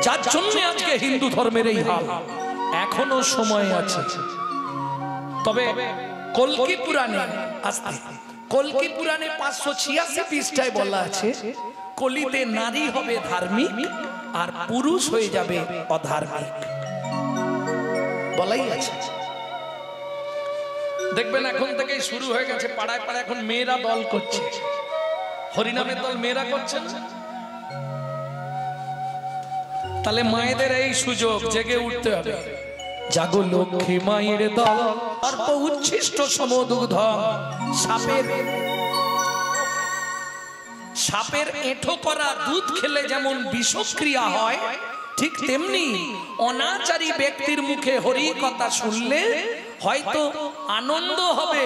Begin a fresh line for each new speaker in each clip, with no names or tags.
যার জন্য আজকে হিন্দু ধর্মের এই হাল। এখনো সময় আছে। তবে কল্কি পুরাণে আসতে, কল্কি পুরাণে 586 পৃষ্ঠায় বলা আছে কলিতে নারী হবে ধার্মিক আর পুরুষ হয়ে যাবে অধার্মিক, বলাই আছে। দেখবেন এখন থেকেই শুরু হয়ে গেছে পাড়ায় পাড়ায়, এখন মেয়েরা দল করছে, হরিনামের দল মেয়েরা করছেন। তাহলে মায়েদের এই সুযোগ, জেগে উঠতে হবে। জাগো লক্ষ্মী মায়ের দল, অর্প উচ্ছিষ্ট সমদুগ্ধ। সাপের এঁঠো করা দুধ খেলে যেমন বিষক্রিয়া হয়, ঠিক তেমনি অনাচারী ব্যক্তির মুখে হরি কথা শুনলে হয়তো আনন্দ হবে,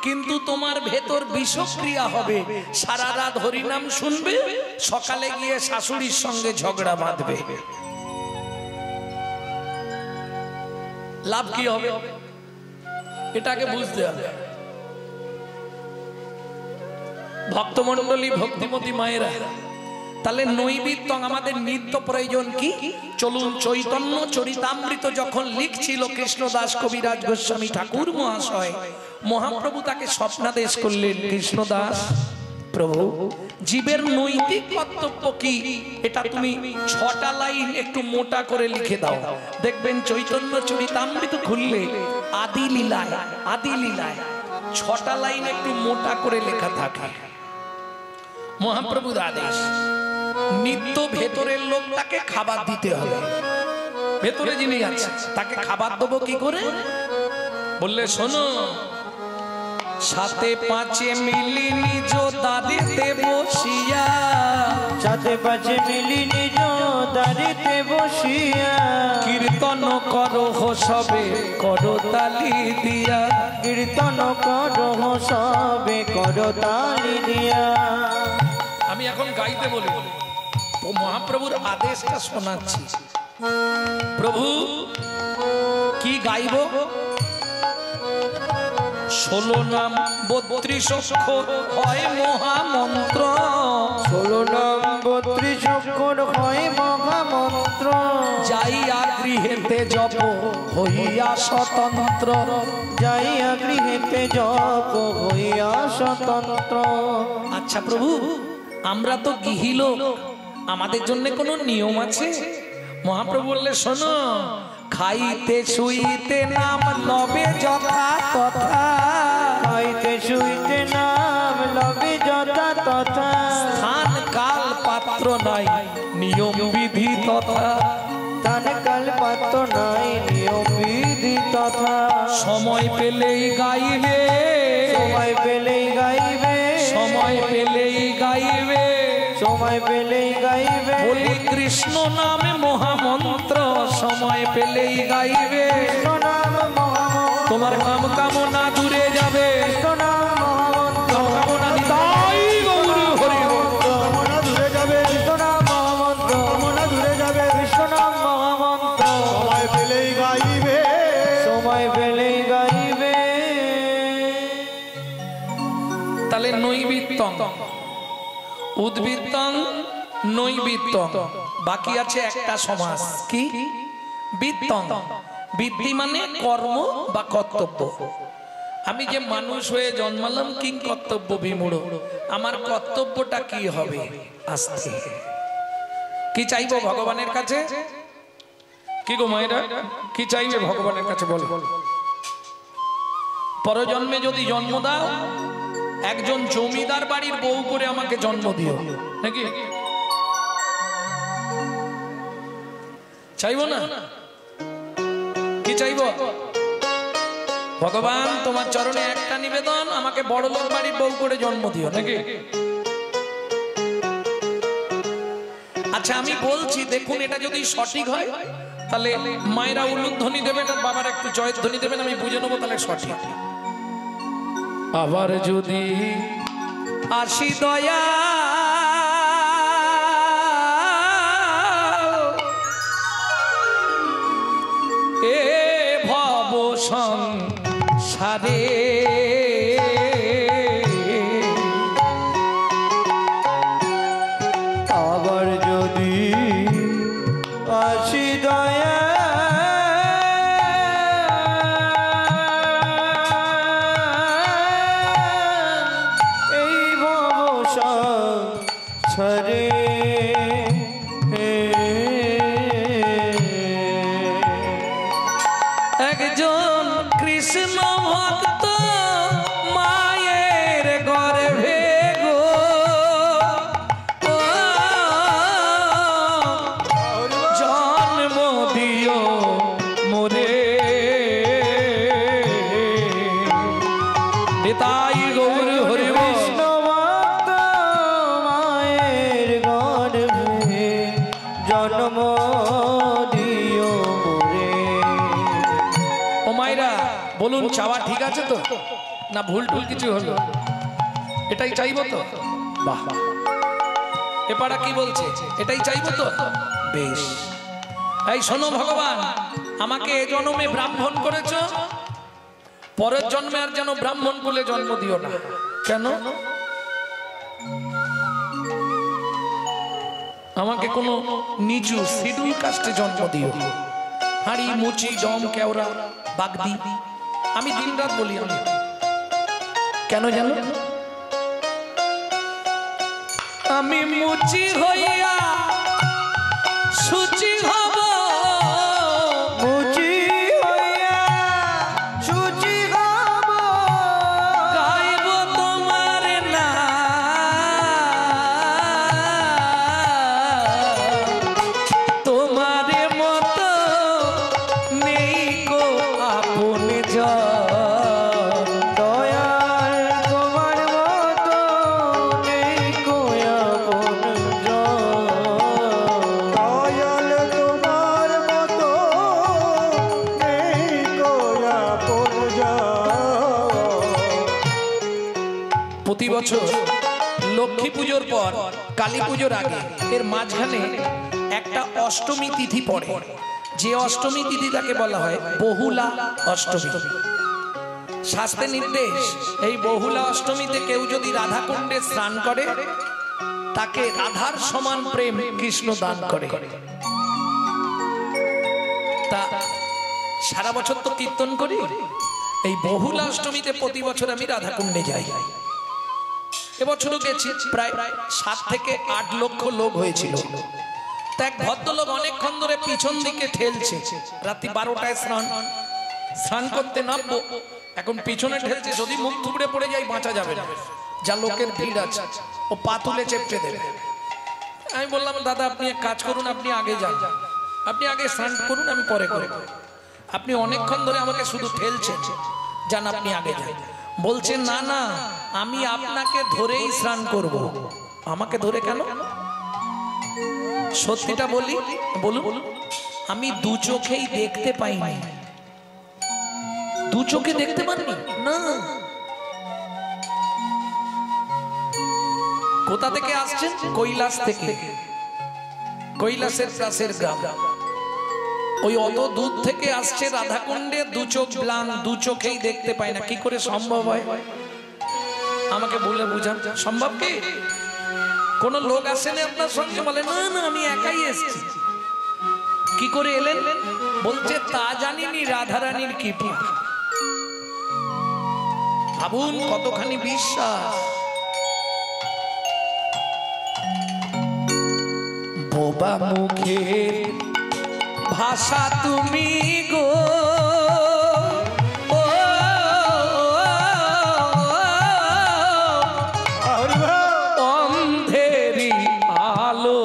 কিন্তু তোমার ভেতর বিষক্রিয়া হবে। সারা রাত হরিনাম শুনবে, সকালে গিয়ে শাশুড়ির সঙ্গে ঝগড়া বাঁধবে। লাভ কি হবে? এটাকে বুঝতে হবে। ভক্তমন্ডলী, ভক্তিমতী মায়েরা, তাহলে নৈবেদ্য আমাদের নিত্য প্রয়োজন কি? চলুন, চৈতন্য চরিতামৃত যখন লিখছিল কৃষ্ণদাস কবিরাজ গোস্বামী ঠাকুর মহাশয়, মহাপ্রভু তাকে স্বপ্নাদেশ করলেন, কৃষ্ণদাস প্রভু, জীবের নৈতিক কর্তব্য কি এটা তুমি 6টা লাইন একটু মোটা করে লিখে দাও। দেখবেন চৈতন্য চরিতামৃত খুললে আদি লীলায় 6টা লাইন একটু মোটা করে লেখা থাকে। মহাপ্রভুর আদেশ, নিত্য ভেতরের লোকটাকে খাবার দিতে হবে। ভেতরে যিনি আছে তাকে খাবার দেবো কি করে? বললে শোনো, 7-5 মিলি নিজ দাঁড়িতে বসিয়া,
7-5 মিলি নিজ দাঁড়িতে বসিয়া,
কীর্তন করো সবে করো তালি দিয়া,
কীর্তন করো সবে করো তালি দিয়া।
আমি এখন গাইতে বলি, মহাপ্রভুর আদেশটা শোনাচ্ছি। প্রভু কি গাইব? 16 নাম 32 অক্ষর হয় মহামন্ত্র,
16 নাম 32 অক্ষর হয় মহামন্ত্র।
যাইয়া গৃহেতে জপ হইয়া স্বতন্ত্র,
যাইয়া গৃহেতে জপ হইয়া স্বতন্ত্র।
আচ্ছা প্রভু, আমরা তো গৃহী লোক, আমাদের জন্য কোনো নিয়ম আছে? মহাপ্রভু বললে শোনো, খাইতে শুইতে নাম লবে যথা তথা,
খাইতে শুইতে নাম লবে যথা তথা।
স্থান কাল পাত্র নাই নিয়ম বিধি তথা,
স্থান কাল পাত্র নাই নিয়ম বিধি তথা।
সময় পেলেই গাইবে,
সময় পেলেই গাইবে,
সময় পেলেই গাইবে,
সময় পেলেই গাইবে।
বলি কৃষ্ণ নামে মহামন্ত্র, সময় পেলেই গাইবে।
কৃষ্ণ নাম মহামন্ত্র,
তোমার কাম কামনা দূরে যাবে।
কৃষ্ণ নাম মহামন্ত্র,
কামনা নিতাই গৌর হরি বল।
কামনা দূরে যাবে। কৃষ্ণ নাম মহামন্ত্র, কামনা দূরে যাবে। কৃষ্ণ নাম মহামন্ত্র, সময় পেলেই গাইবে, সময় পেলেই গাইবে।
তাহলে নৈবিত্তং, উদ্বৃত্তং, নৈবিত্তং, বাকি আছে একটা সমাস কি? বৃত্তং। বৃত্তি মানে কর্ম বা কর্তব্য। আমি যে মানুষ হয়ে জন্মালাম কিং কর্তব্য বিমূঢ়, আমার কর্তব্যটা কি হবে? আস্তে কি চাইবো ভগবানের কাছে? কি গো মায়েরা, কি চাইবে ভগবানের কাছে বলো? পরজন্মে যদি জন্ম দাও, একজন জমিদার বাড়ির বউ করে আমাকে জন্ম দিও, নাকি চাইবো না? কি চাইবো? ভগবান তোমার চরণে একটা নিবেদন, আমাকে বড় লোক বাড়ির বউ করে জন্ম দিও, নাকি? আচ্ছা আমি বলছি, দেখুন এটা যদি সঠিক হয় তাহলে মায়েরা উলুধ্বনি দেবেন আর বাবার একটু জয়ধ্বনি দেবেন, আমি বুঝে নেবো তাহলে সঠিক। আবার যদি আসি দয়া এ ভব সংসারে,
আবার যদি
নিতাই গৌর হরি বল।
কৃষ্ণ ভক্ত মায়ের গর্ভে জন্ম দিও মোরে।
ও মায়েরা বলুন, চাওয়া ঠিক আছে তো, না ভুল টুল কিছু হলো? এটাই চাইবো তো? বাহ, এপাড়া কি বলছে? এটাই চাইবো তো? বেশ। এই শোনো ভগবান, আমাকে এ জন্মে ব্রাহ্মণ করেছো, পরের জন্মে আর যেন ব্রাহ্মণ কুলে জন্ম দিও না। কেন? আমাকে কোনো নিচু শিডিউল কাস্টে জন্ম দিও। হাড়ি মুচি জম কেওড়া বাগদি আমি দিন রাত বলি। আমি কেন জানো? আমি মুচি হইয়া সুচি হব,
মুচি হইয়া সুচি হব,
গাইব তোমার নাম, তোমার মতো নেই গো আপন জন।
দয়াল তোমার মতো নেই গো আপন জন।
দয়াল তোমার মতো নেই গো আপন জন।
প্রতি বছর লক্ষ্মী পুজোর পর কালী পুজোর আগে এর মাঝখানে একটা অষ্টমী তিথি পড়ে, যে অষ্টমী তিথিটাকে বলা হয় বহুলা অষ্টমী। শাস্ত্রে নির্দেশ, এই বহুলা অষ্টমীতে কেউ যদি রাধা কুণ্ডে স্নান করে তাকে রাধার সমান প্রেম কৃষ্ণ দান করে। তা সারা বছর তো কীর্তন করি, এই বহুলা অষ্টমীতে প্রতি বছর আমি রাধা কুণ্ডে যাই। এবছরও গেছি, প্রায় 7 থেকে 8 লক্ষ লোক হয়েছিল। তা এক ভদ্রলোক অনেকক্ষণ ধরে পিছন দিকে ঠেলছে, রাত্রি 12টায় স্নান করতে নামবো, এখন পিছনে ঠেলছে, যদি মুখ থুবড়ে পড়ে যাই বাঁচা যাবে না, যা লোকের ভিড় আছে, ও পা তুলে চেপটে দেবে। আমি বললাম, দাদা আপনি এক কাজ করুন, আপনি আগে যান, আপনি আগে স্নান করুন, আমি পরে করে। আপনি অনেকক্ষণ ধরে আমাকে শুধু ঠেলছেন, যান আপনি আগে যান। বলছেন না না, আমি আপনাকে ধরেই স্নান করব। আমাকে ধরে কেন? সত্যিটা বলি, বলুন। আমি দু চোখেই দেখতে পাইনি। দু চোখে দেখতে পাননি? না। কোথা থেকে আসছেন? কৈলাস থেকে, কৈলাসের কাছের গ্রাম। ওই অত দূর থেকে আসছে রাধাকুণ্ডে, দু চোখ ব্লান, দু চোখেই দেখতে পায় না। কি করে সম্ভব হয়? আমাকে বলে বুঝান, সম্ভব কি? কোন লোক আসেনি আপনার সঙ্গে? বলে না না, আমি একাই এসেছি। কি করে এলেন? বলছে তা জানিনি, রাধারানীর কৃপা। ভাবুন কতখানি বিশ্বাস। বোবা মুখের ভাষা তুমি গো, অন্ধেরি আলো।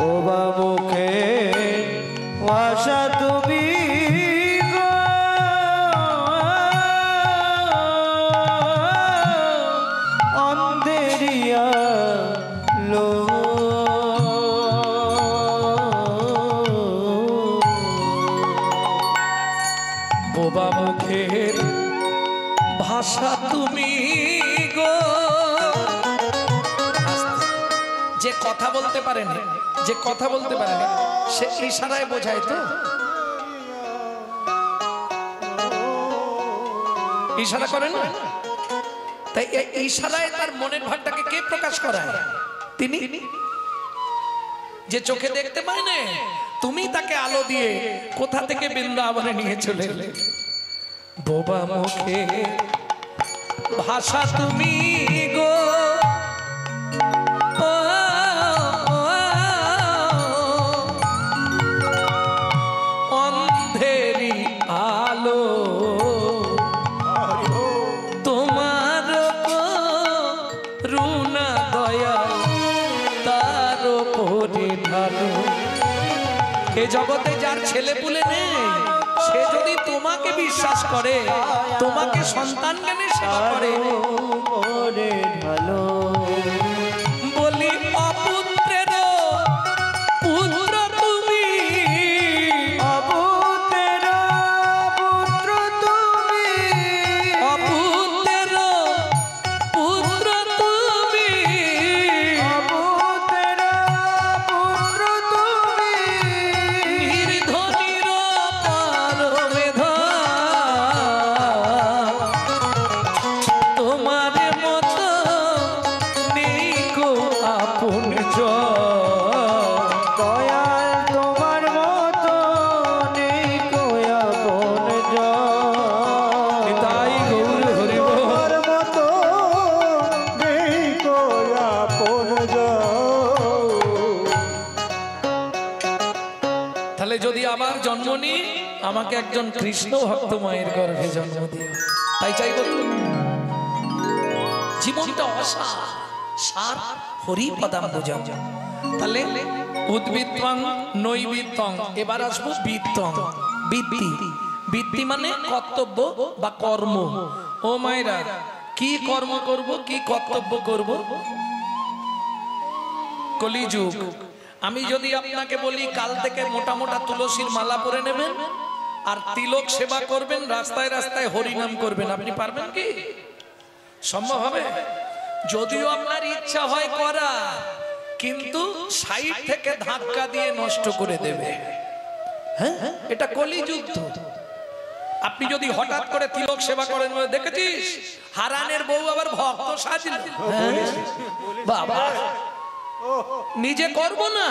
ও বাবুকে ভাষা তুমি গো, অন্ধেরিয়া লো।
বোবা মুখের ভাষা তুমি গো। যে কথা বলতে পারে না, যে কথা বলতে পারে না, সে ইশারায় বোঝায় তো। ইশারা করে না? তাই এই ইশারায় তার মনের ভাবটাকে কে প্রকাশ করায়? তিনি। যে চোখে দেখতে পায় না, তুমি তাকে আলো দিয়ে কোথা থেকে বৃন্দাবনে নিয়ে চলে এলে। বোবা মুখে ভাষা তুমি গো, অন্ধেরি আলো। তোমার রুনা দয়া তার উপরে ঢালো। এ জগতে যার ছেলে পুলে নেই, সে সে যদি তোমাকে বিশ্বাস করে, তোমাকে সন্তান জ্ঞানে সেবা করে,
ওরে ভালো
বলি অপুত্রের পুত্র তুমি,
অপুত্রের পুত্র তুমি,
অপুত্রের পুত্র তুমি,
অপুত্রের পুত্র তুমি,
নির্ধনীর পারমেধা, তোমার মতো নেই কো আপন
দয়াল তোমার মতো নেই কোয়া বন
তাই গৌর হরি বল।
তোমার মতো নেই কোয়া আপন
তাহলে যদি আবার জন্ম নিই, আমাকে একজন কৃষ্ণ ভক্ত মায়ের গর্ভে জন্ম দিও, তাই চাইব তো। জীবনটা অসার, সার হরি পদাম্বুজম। তাহলে উদ্বৃত্তং নৈবিত্তং, এবার আসবো বৃত্তং। বৃত্তি, বৃত্তি মানে কর্তব্য বা কর্ম। ও মায়েরা, কি কর্ম করব, কি কর্তব্য করব? কলিযুগ। আমি যদি আপনাকে বলি কাল থেকে মোটা মোটা তুলসীর মালা পরে নেবেন আর তিলক সেবা করবেন, রাস্তায় রাস্তায় হরিনাম করবেন, আপনি পারবেন কি? সম্ভব হবে? যদিও আপনার ইচ্ছা হয় করা, কিন্তু সাইড থেকে ধাক্কা দিয়ে নষ্ট করে দেবে। হ্যাঁ, এটা কলিযুগ তো। আপনি যদি হঠাৎ করে তিলক সেবা করেন, দেখেছিস হারানের বউ আবার ভক্ত সাজল, বাবা নিজে করব না,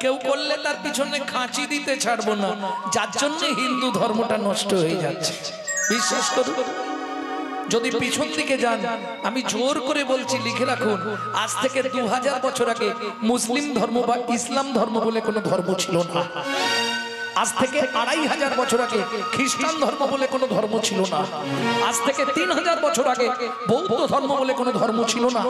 কেউ করলে তার পিছনে খাঁচি দিতে ছাড়বো না, যার জন্য হিন্দু ধর্মটা নষ্ট হয়ে যাচ্ছে। বিশ্বাস করুন, যদি পিছন দিকে যান, আমি জোর করে বলছি, লিখে রাখুন, আজ থেকে 2000 বছর আগে মুসলিম ধর্ম বা ইসলাম ধর্ম বলে কোনো ধর্ম ছিল না। আজ থেকে 2500 বছর আগে খ্রিস্টান ধর্ম বলে কোনো ধর্ম ছিল না। আজ থেকে 3000 বছর আগে বৌদ্ধ ধর্ম বলে কোনো ধর্ম ছিল না।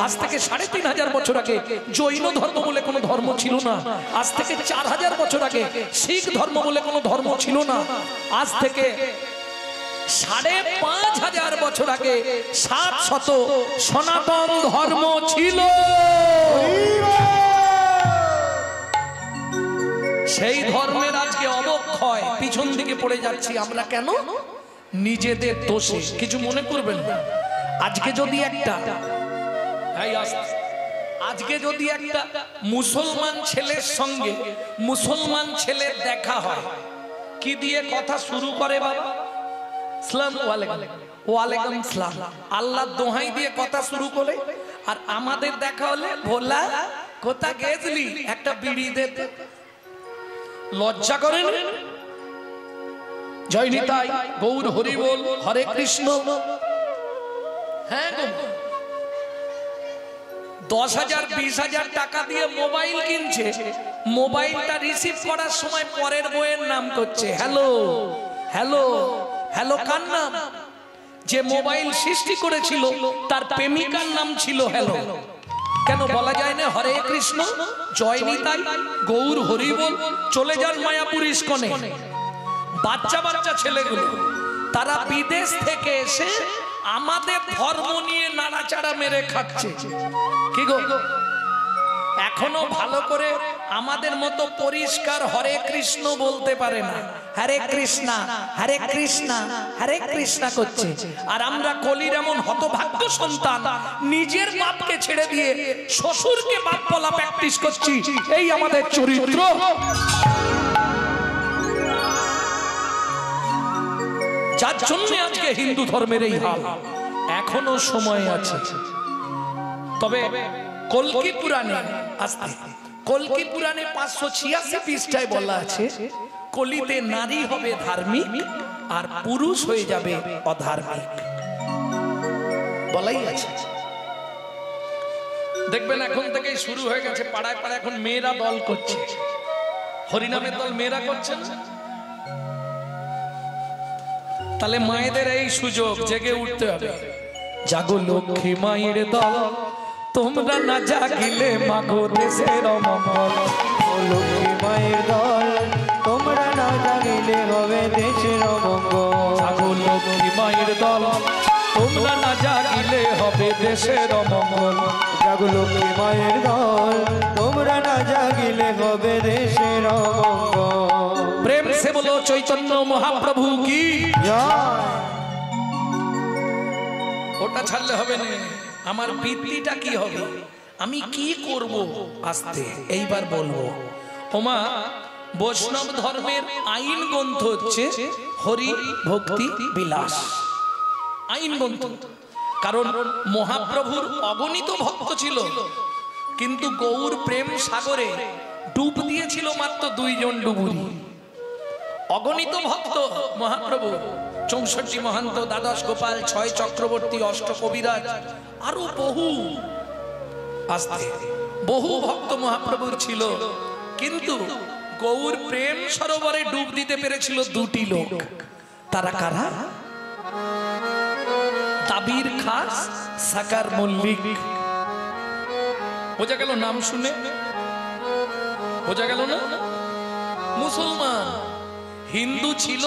আজ থেকে 3500 বছর আগে জৈন ধর্ম বলে কোনো ধর্ম ছিল না। আজ থেকে 4000 বছর আগে শিখ ধর্ম বলে কোনো ধর্ম ছিল না। আজ থেকে 5500 বছর আগে 700 সনাতন ধর্ম ছিল। সেই ধর্মের আজকে অবক্ষয়, পিছন দিকে পড়ে যাচ্ছি আমরা। কেন? নিজেদের দোষে। কিছু মনে করবেন না। আজকে যদি একটা মুসলমান ছেলের সঙ্গে মুসলমান ছেলের দেখা হয়, কি দিয়ে কথা শুরু করে বাবা? সালাম আলাইকুম, ওয়ালাইকুম সালাম, আল্লাহ দোহাই দিয়ে কথা শুরু করে। আর আমাদের দেখা হলে, ভোলা কোথা গেছলি, একটা বিড়ি দে। লজ্জা করেন? জয় নিতাই, গৌর হরি বল, হরে কৃষ্ণ। হ্যাঁ গো, 10,000 20,000 টাকা দিয়ে মোবাইল কিনছে, মোবাইলটা রিসিভ করার সময় পরের বইয়ের নাম করছে। হ্যালো হ্যালো হ্যালো, কার নাম? যে মোবাইল সৃষ্টি করেছিল তার প্রেমিকার নাম ছিল হ্যালো। কেন বলা যায় না হরে কৃষ্ণ, জয় নিতাই, গৌর হরি বল? চলে যান মায়াপুর ইস্কনে, বাচ্চা বাচ্চা ছেলেগুলো, তারা বিদেশ থেকে এসে আমাদের ধর্ম নিয়ে নাড়াচাড়া মেরে খাচ্ছে। কি গো, এখনো ভালো করে আমাদের মতো পরিষ্কার হরে কৃষ্ণ বলতে পারে না, হরে কৃষ্ণা হরে কৃষ্ণা হরে কৃষ্ণা করছে। আর আমরা কলির এমন হতভাগ্য সন্তান, নিজের বাপকে ছেড়ে দিয়ে শ্বশুরকে বাপ বলা প্র্যাকটিস করছি। এই আমাদের চরিত্র। যার জন্য আজকে হিন্দু ধর্মের এই হাল। এখনো সময় আছে। তবে কল্কি পুরাণে, কল্কি পুরাণে 586 পৃষ্ঠায় বলা আছে, কলিতে নারী হবে ধার্মিক আর পুরুষ হয়ে যাবে অধার্মিক, বলাই আছে। দেখবেন এখন থেকেই শুরু হয়ে গেছে, পাড়ায় পাড়ায় এখন মেয়েরা দল করছে, হরিনামের দল মেয়েরা করছেন। তাহলে মায়েদের এই সুযোগ, জেগে উঠতে হবে। জাগো লক্ষ্মী মায়ের দল, তোমরা না জাগিলে মাগো দেশের অমঙ্গল।
লক্ষ্মী মায়ের দল, তোমরা না জাগিলে হবে দেশের মঙ্গল।
জাগো লক্ষ্মী মায়ের দল, তোমরা না জাগিলে হবে দেশের অমঙ্গল।
জাগো লক্ষ্মী মায়ের দল, তোমরা না জাগিলে হবে দেশের মঙ্গল।
প্রেম সে বলো চৈতন্য মহাপ্রভু কি
জয়।
ওটা ছাড়লে হবে না, আমার বৃত্তিটা কি হবে, আমি কি করব আস্তে এইবার বলবো। ওমা বৈষ্ণব ধর্মের আইন গ্রন্থ হচ্ছে হরি ভক্তি বিলাস আইন গ্রন্থ। কারণ মহাপ্রভুর অগণিত ভক্ত ছিল, কিন্তু গৌর প্রেম সাগরে ডুব দিয়েছিল মাত্র 2 জন ডুবুরি। অগণিত ভক্ত মহাপ্রভু, 64 মহান্ত, দ্বাদশ গোপাল, 6 চক্রবর্তী, 8 কবিরাজ, আরো বহু আস্তে বহু ভক্ত মহাপ্রভুর ছিল, কিন্তু গৌর প্রেম সরোবরে ডুব দিতে পেরেছিল 2টি লোক। তারা কারা? দাবির খাস, সাকার মল্লিক। বোঝা গেল নাম শুনে? বোঝা গেল না? মুসলমান, হিন্দু ছিল,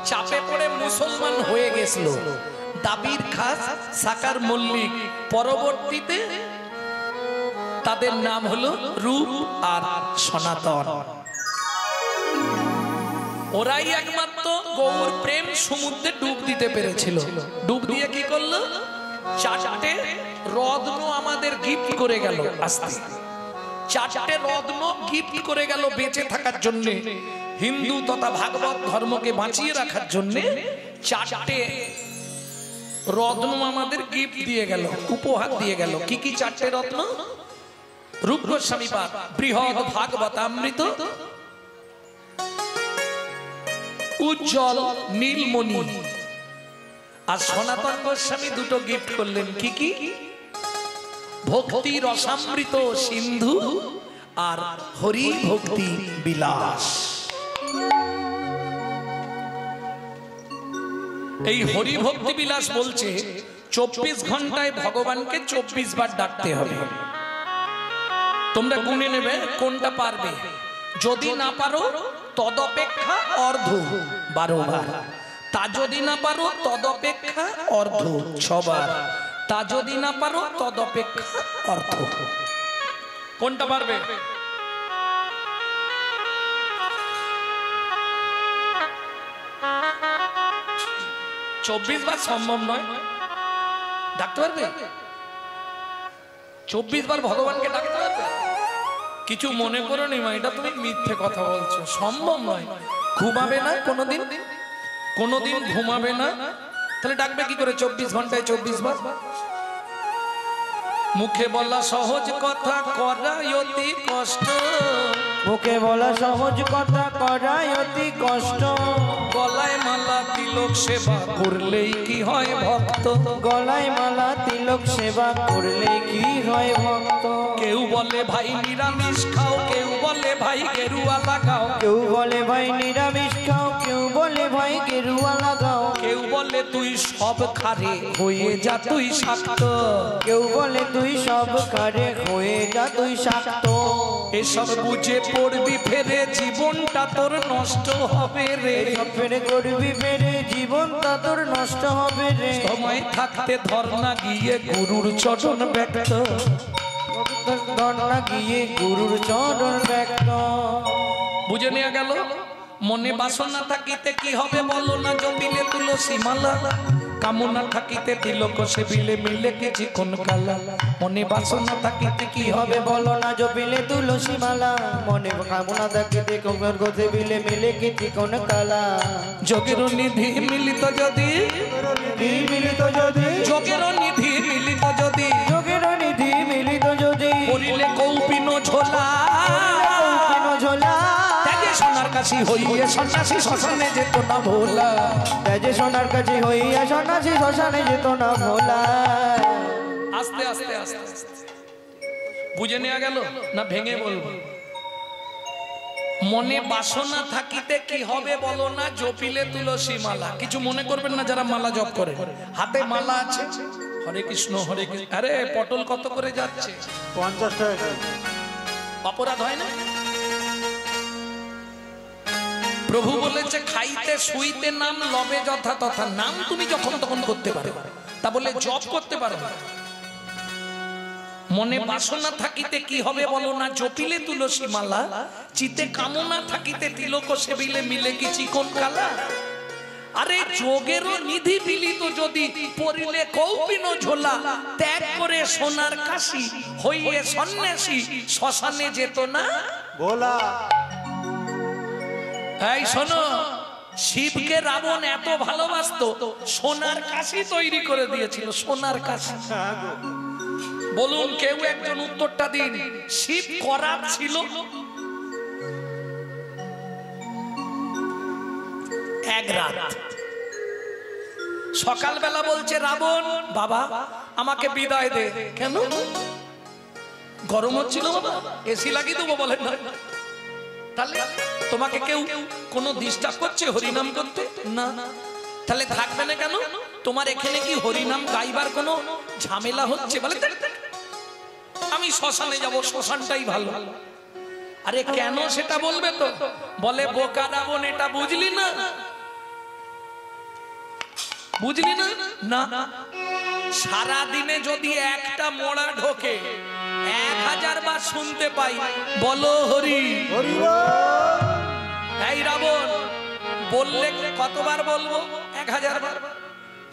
চাপে পড়ে মুসলমান হয়ে গেছিল। দাবির খাস, সাকার মল্লিক, পরবর্তীতে তাদের নাম হলো রূপ আর সনাতন। ওরাই একমাত্র গৌর প্রেম সমুদ্রে ডুব দিতে পেরেছিল। ডুব দিয়ে কি করলো? 4টে রত্ন আমাদের গিফট করে গেল। আস্তে 4টে রত্ন গিফট করে গেল বেঁচে থাকার জন্য, হিন্দু তথা ভাগবত ধর্মকে বাঁচিয়ে রাখার জন্য 4টে রত্ন আমাদের গিফট দিয়ে গেল, উপহার দিয়ে গেল। কি কি 4টে রত্ন? রূপ গোস্বামী পাদ বৃহৎ ভাগবতামৃত, উজ্জ্বল নীলমণি, আর সনাতন গোস্বামী 2টো গিফট করলেন। কি কি? ভক্তি রসামৃত সিন্ধু আর হরি ভক্তি বিলাস। এই হরি ভক্তি বিলাস বলছে 24 ঘন্টায় ভগবানকে 24 বার ডাকতে হবে। তোমরা গুনে নেবে কোনটা পারবে। যদি না পারো তদপেক্ষা অর্ধ 12 বার, তা যদি না পারো তদপেক্ষা অর্ধ 6 বার, তা যদি না পারো তদপেক্ষা অর্ধ। কোনটা পারবে? চব্বিশ বার সম্ভব নয়, ডাকতে পারবে? 24 বার ভগবানকে ডাকতে পারবে? কিছু মনে করো নি মা, এটা তুমি মিথ্যে কথা বলছো, সম্ভব নয়। ঘুমাবে না কোনোদিন, কোনোদিন ঘুমাবে না, তাহলে ডাকবে কি করে 24 ঘন্টায় 24 বার? মুখে বলা সহজ কথা করাই অতি কষ্ট,
মুখে বলা সহজ কথা করাই অতি কষ্ট।
গলায় মালা তিলক সেবা করলেই কি হয় ভক্ত,
গলায় মালা তিলক সেবা করলে কি হয় ভক্ত।
কেউ বলে ভাই নিরামিষ খাও, কেউ বলে ভাই গেরুয়া লাগাও,
কেউ বলে ভাই নিরামিষ খাও, কেউ বলে ভাই গেরুয়া লাগাও,
কেউ বলে তুই সব খারে হয়ে যা তুই শাক্ত,
কেউ বলে তুই সব খারে হয়ে যা তুই শাক্ত।
এসব বুঝে পড়বি ফেরে জীবনটা তোর নষ্ট হবে রে,
সব ফেরে করবি ফেরে জীবনটা তোর নষ্ট হবে রে।
সময় থাকতে ধর না গিয়ে গুরুর চরণ ব্যক্ত,
ধর না গিয়ে গুরুর চরণ ব্যক্ত।
বুঝে নেওয়া গেল? মনে বাসনা থাকিতে কি হবে বলো না, জমিলে তুলসী মালা, কামনা থাকিতে তিলক সেবিলে মিলে কিছু কোন কালা। মনে বাসনা থাকিতে কি হবে
বলো না, জপিলে তুলসী মালা, মনে কামনা থাকিতে কবর গোতে বিলে মিলে কিছু কোন কালা।
যোগের নিধি মিলিত যদি,
মিলিত যদি,
যোগের নিধি মিলিত যদি,
যোগের নিধি মিলিত যদি,
করিলে কৌপিন ঝোলা,
ঝোলা
ত্যাগে সোনার কাছি হইয়ে সন্ন্যাসী শ্মশানে যেত না ভোলা,
ত্যাগে সোনার কাছে হইয়া সন্ন্যাসী শ্মশানে যেত না ভোলা।
আস্তে আস্তে আস্তে আস্তে বুঝে নেওয়া গেল না? ভেঙে বলবো। মনে বাসনা থাকিতে কি হবে বলো না, জপিলে তুলসী মালা। কিছু মনে করবেন না যারা মালা জপ করে, হাতে মালা আছে, হরে কৃষ্ণ হরে কৃষ্ণ। আরে পটল কত করে যাচ্ছে?
50 টাকা।
অপরাধ হয় না? প্রভু বলেছে খাইতে শুইতে নাম লবে যথা তথা, নাম তুমি যখন তখন করতে পারো, তা বলে জপ করতে পারো না। মনে বাসনা থাকিতে কি হবে বলো না, জপিলে তুলসী মালা, চিতে কামনা থাকিতে তিলক সেবিলে মিলে কি চিকন কালা। আরে যোগেরও নিধি বিলিত যদি পরিলে কৌপিন ঝোলা, ত্যাগ করে সোনার কাশি হইয়ে সন্ন্যাসী শ্মশানে যেত না
ভোলা।
এই শোনো, শিবকে রাবণ এত ভালোবাসতো, সোনার কাশি তৈরি করে দিয়েছিল, সোনার কাশি। বলুন কেউ একজন উত্তরটা দিন, শিব করাপ ছিল? এক রাত সকালবেলা বলছে রাবণ, বাবা আমাকে বিদায় দে। কেন? গরম হচ্ছিল বাবা, এসি লাগিয়ে দেবো বলেন না। তাহলে তোমাকে কেউ কোনো ডিস্টার্ব করছে হরিনাম করতে? না। তাহলে থাকবে না কেন? তোমার এখানে কি হরিনাম গাইবার কোনো ঝামেলা হচ্ছে? বলে আমি শ্মশানে যাব, শ্মশানটাই ভালো। আরে কেন সেটা বলবে তো। বলে বোকা রাবণ, এটা বুঝলি না? বুঝলি না? না, সারা দিনে যদি একটা মোড়া ঢোকে 1000 বার শুনতে পাই, বলো হরি
হরি।
এই রাবণ, বললে কতবার বলবো? 1000 বার।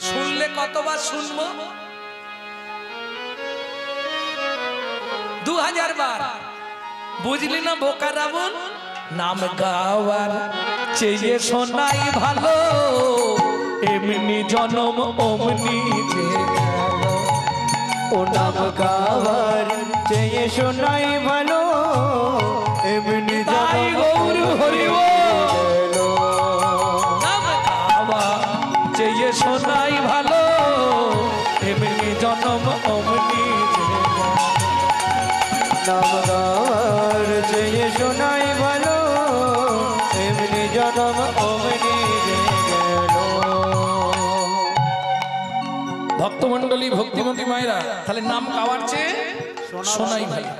শুনলে কতবার শুনবো? 2000 বার। বুঝলি না বোকা রাবণ? নাম গাওয়ার চেয়ে শোনাই ভালো, এমনি জনম অমনি যে গেল।
ও নাম গাওয়ার চেয়ে শোনাই ভালো, এমনি
তাই গৌর হরি বল। নাম গাওয়ার চেয়ে শোনাই ভালো, এমনি জনম অমনি যে গেল।
নাম গাওয়ার চেয়ে শোনাই ভালো, এমনি জনম অমনি যে গেল।
ভক্তমন্ডলী ভক্তিমতী মায়েরা, তাহলে নাম গাওয়ার চেয়ে শোনাই ভালো।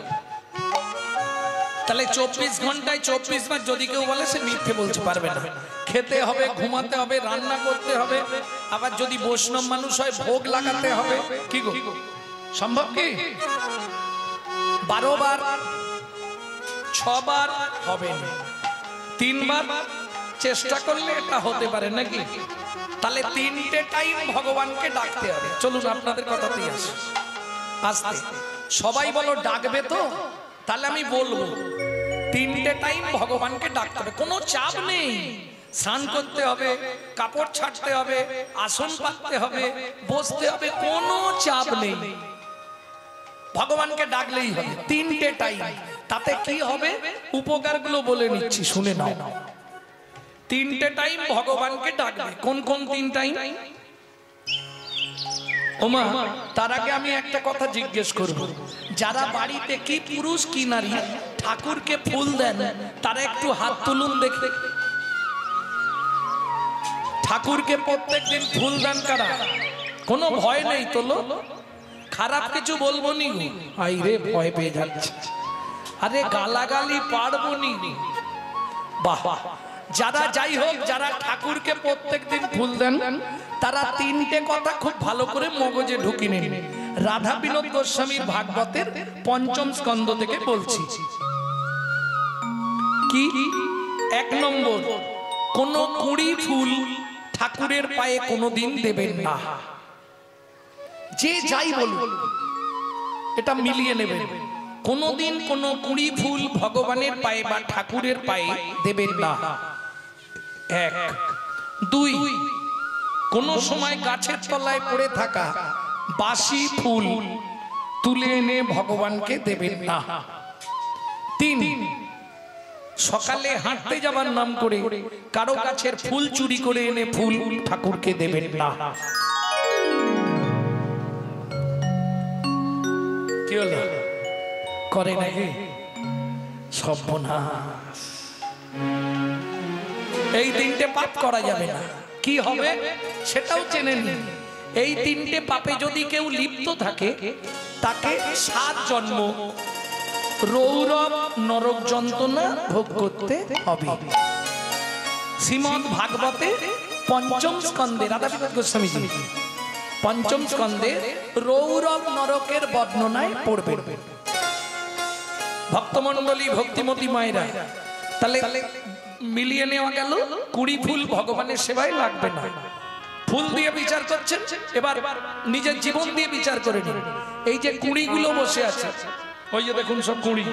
তাহলে 24 ঘন্টায় 24 বার যদি কেউ বলে সে মিথ্যে বলতে পারবে না। খেতে হবে, ঘুমাতে হবে, রান্না করতে হবে, আবার যদি বৈষ্ণব মানুষ হয় ভোগ লাগাতে হবে। কি গো, সম্ভব কি? 12 বার 6 বার হবে না, 3 বার চেষ্টা করলে এটা হতে পারে নাকি? তাহলে 3টে টাইম ভগবানকে ডাকতে হবে। চলুন আপনাদের কথাতেই আসি। আস্তে সবাই বলো ডাকবে তো? তাহলে আমি বলবো 3টে টাইম ভগবানকে ডাকতে হবে, কোনো চাপ নেই। স্নান করতে হবে, কাপড় ছাড়তে হবে, আসন পাততে হবে, বসতে হবে, কোনো চাপ নেই। ভগবানকে ডাকলেই হবে 3টে টাইম। তাতে কি হবে উপকারগুলো বলে নিচ্ছি, শুনে নাও। 3টে টাইম ভগবানকে ডাকবে। কোন কোন 3 টাইম? ওমা, তার আগে আমি একটা কথা জিজ্ঞেস করব, যারা বাড়িতে কি পুরুষ কি নারী ঠাকুরকে ফুল দেন তারা একটু হাত তুলুন দেখতে। ঠাকুরকে প্রত্যেকদিন ফুল দেন কারা? কোনো ভয় নেই, তোলো। খারাপ কিছু বলবো নি, আই রে ভয় পেয়ে যাচ্ছে। আরে গালাগালি পারবো নি। বাহ, যারা যাই হোক, যারা ঠাকুরকে প্রত্যেকদিন ফুল দেন তারা 3টে কথা খুব ভালো করে মগজে ঢুকি নিন। রাধা বিনোদ গোস্বামীর ভাগবতের 5ম স্কন্ধ থেকে বলছি। কি? 1 নম্বর, কোন কুড়ি ফুল ঠাকুরের পায়ে কোনোদিন দেবেন না। যে যাই বলুন এটা মিলিয়ে নেবেন। কোনোদিন কোনো কুড়ি ফুল ভগবানের পায়ে বা ঠাকুরের পায়ে দেবেন না। 1। 2, কোন সময় গাছের তলায় পড়ে থাকা বাসি ফুল তুলে এনে ভগবানকে দেবেন না। 3, সকালে হাঁটতে যাবার নাম করে কারো গাছের ফুল চুরি করে এনে ফুল ঠাকুরকে দেবেন না। কি হলো? করে নাকি? সর্বনাশ। এই 3টে পাপ করা যাবে না। কি হবে সেটাও জেনে নিন। এই 3টে পাপে যদি কেউ লিপ্ত থাকে তাকে 7 জন্ম রৌরব নরক যন্ত্রণা ভোগ করতে হবে। শ্রীমদ্ ভাগবতে পঞ্চম স্কন্ধে রাধাবিনোদ গোস্বামীজি পঞ্চম স্কন্ধে রৌরব নরকের বর্ণনায় পড়বে ভক্তমণ্ডলী ভক্তিমতী মায়েরা। তাহলে মিলিয়ে নেওয়া গেল 20 ফুল ভগবানের সেবায় লাগবে না। ফুল দিয়ে বিচার করছেন, এবার নিজের জীবন দিয়ে বিচার করে নিন। এই যে 20 গুলো বসে আছে, ওই যে দেখুন সব 20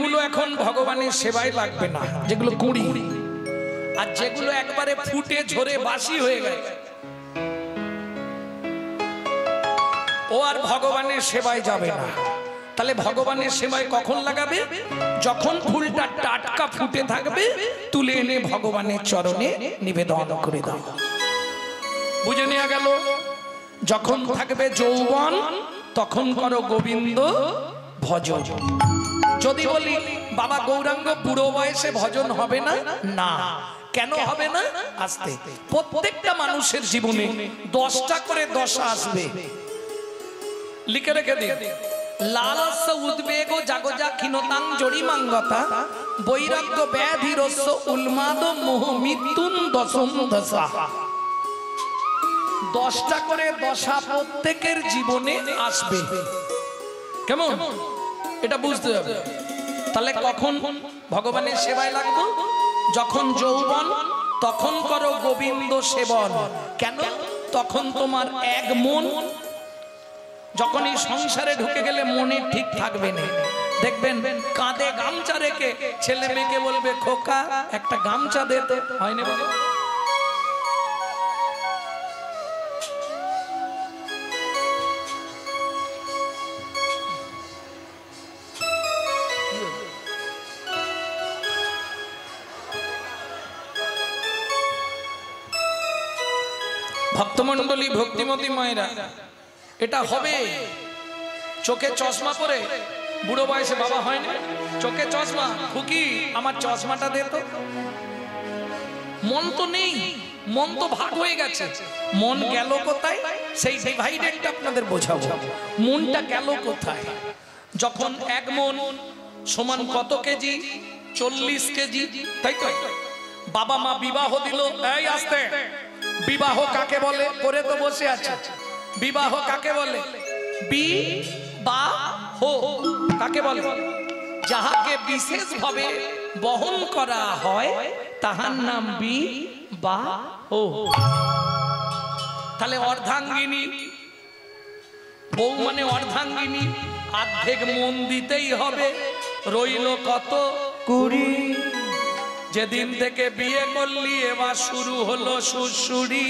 গুলো এখন ভগবানের সেবায় লাগবে না, যেগুলো 20। আর যেগুলো একবারে ফুটে ঝরে বাসি হয়ে গেছে, ও আর ভগবানের সেবায় যাবে না। তাহলে ভগবানের সেবায় কখন লাগাবে? যখন ফুলটা টাটকা ফুটে থাকবে, তুলে এনে ভগবানের চরণে নিবেদন করে দাও। বুঝে নেওয়া গেল? যখন থাকবে যৌবন, তখন করো গোবিন্দ ভজন। যদি বলি বাবা গৌরাঙ্গ বুড়ো বয়সে ভজন হবে না, না। কেন হবে না? আসতে প্রত্যেকটা মানুষের জীবনে 10টা করে দশা আসবে। লিখে রেখে দিন। লালস্য উদ্বেগ জাগজা ক্ষীণতাং জড়িমাঙ্গতা বৈরাগ্য ব্যাধিরস্য উন্মাদ মোহ মৃত্যুন দশম দশা। 10টা করে দশা প্রত্যেকের জীবনে আসবে। কেমন? এটা বুঝতে হবে। তাহলে কখন ভগবানের সেবায় লাগবো? যখন যৌবন, তখন করো গোবিন্দ সেবন। কেন? তখন তোমার এক মন। যখন এই সংসারে ঢুকে গেলে মনে ঠিক থাকবে না। দেখবেন কাঁধে গামছা রেখে ছেলে মেয়েকে বলবে খোকা একটা গামছা দে তো, হয় না? ভক্তমণ্ডলী ভক্তিমতী মায়েরা, এটা হবে। চোখে চশমা পরে বুড়ো বয়সে বাবা হয় না, চোখে চশমা, খুকি আমার চশমাটা দে তো। মন তো নেই, মন তো ভাগ হয়ে গেছে। মন গেল কোথায়? সেই ডিভাইডেডটা আপনাদের বোঝাবো। মনটা গেল কোথায়? যখন এক মন সমান কত কেজি? 40 কেজি, তাই তো? বাবা মা বিবাহ দিল। এই আসতে, বিবাহ কাকে বলে? করে তো বসে আছে। বিবাহ কাকে বলে? বিবাহ কাকে বলে? যাহাকে বিশেষ ভাবে বহন করা হয় তাহার নাম বিবাহ। তাহলে অর্ধাঙ্গিনী, বউ মানে অর্ধাঙ্গিনী, অর্ধেক মন দিতেই হবে। রইল কত?
20।
যেদিন থেকে বিয়ে করলি এবার শুরু হলো সুরসুরি।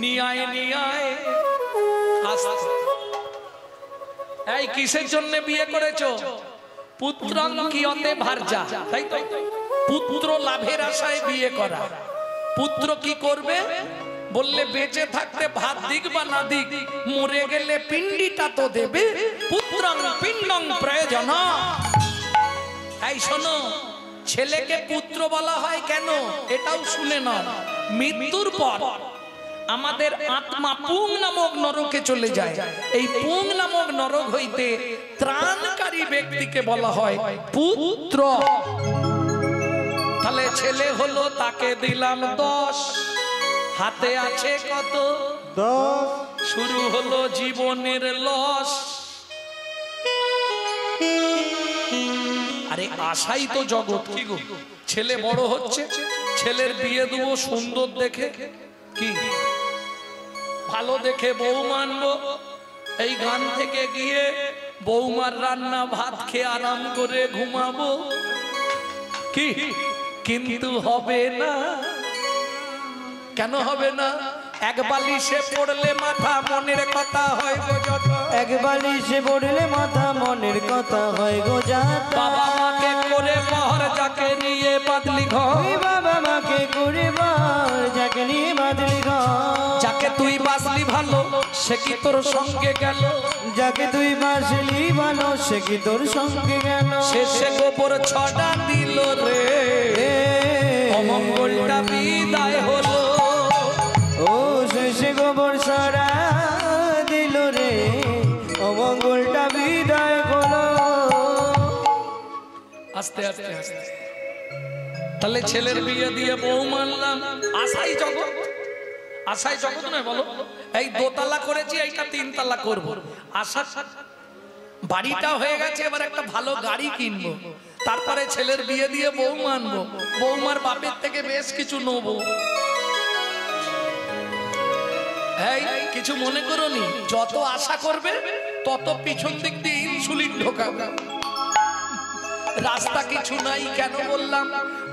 নিয়ায় নিয়ায় এই কিসের জন্য বিয়ে করেছো? পুত্রং কিয়তে ভার্যা, তাই তো? পুত্র লাভের আশায় বিয়ে করা। পুত্র কি করবে? বললে বেঁচে থাকতে ভাত দিক বা না দিক, মরে গেলে পিণ্ডিটা তো দেবে। পুত্রং পিণ্ডং প্রয়োজন। এই শোনো, ছেলেকে পুত্র বলা হয় কেন? এটাও শুনে নাও। মৃত্যুর পর আমাদের আত্মা পুং নামক নরকে চলে যায়। এই পুং নামক নরক হইতে ত্রাণকারী ব্যক্তিকে বলা হয় পুত্র। তাহলে ছেলে হলো, তাকে দিলাম 10, হাতে আছে কত?
10।
শুরু হলো জীবনের লস। আরে আশাই তো জগৎ। কি গো, ছেলে বড় হচ্ছে, ছেলের বিয়ে দেবো সুন্দর দেখে, কি ভালো দেখে বউ মানবো। এই গান থেকে গিয়ে বৌমার রান্না ভাত খেয়ে আরাম করে ঘুমাবো, কি? কিন্তু হবে না। কেন হবে না? এক বালিশে পড়লে মাথা মনের কথা হয় গো যত।
এক বালিশে পড়লে মাথা মনের কথা হয় গো যত।
বাবা মাকে করে বহর যাকে নিয়ে বাদলি ঘর।
বাবা মাকে করে বহর যাকে নিয়ে বাদলি ঘর।
যাকে তুই বাসলি ভালো সে কি তোর সঙ্গে গেল?
যাকে তুই বাসলি ভালো সে কি তোর সঙ্গে গেল?
শেষে গোবর ছড়া দিল রে, অমঙ্গলটা বিদায় হলো।
ও শেষে গোবর ছড়া দিল রে, অমঙ্গলটা বিদায় হলো।
আস্তে আস্তে আস্তে তাহলে ছেলের বিয়ে দিয়ে বউ মানলাম, আশাই জগৎ। আশাই জগৎ নয় বলো, এই দোতলা করেছি, এইটা 3 তলা করবো। আশা বাড়িটা হয়ে গেছে, এবার একটা ভালো গাড়ি কিনবো, তারপরে ছেলের বিয়ে দিয়ে বউ মানবো, বৌমার বাপের থেকে বেশ কিছু নেবো। এই কিছু মনে করোনি, যত আশা করবে তত পিছন দিক দিয়ে ইনসুলিন ঢোকাবে। রাস্তা কিছু নাই, কেন বললাম?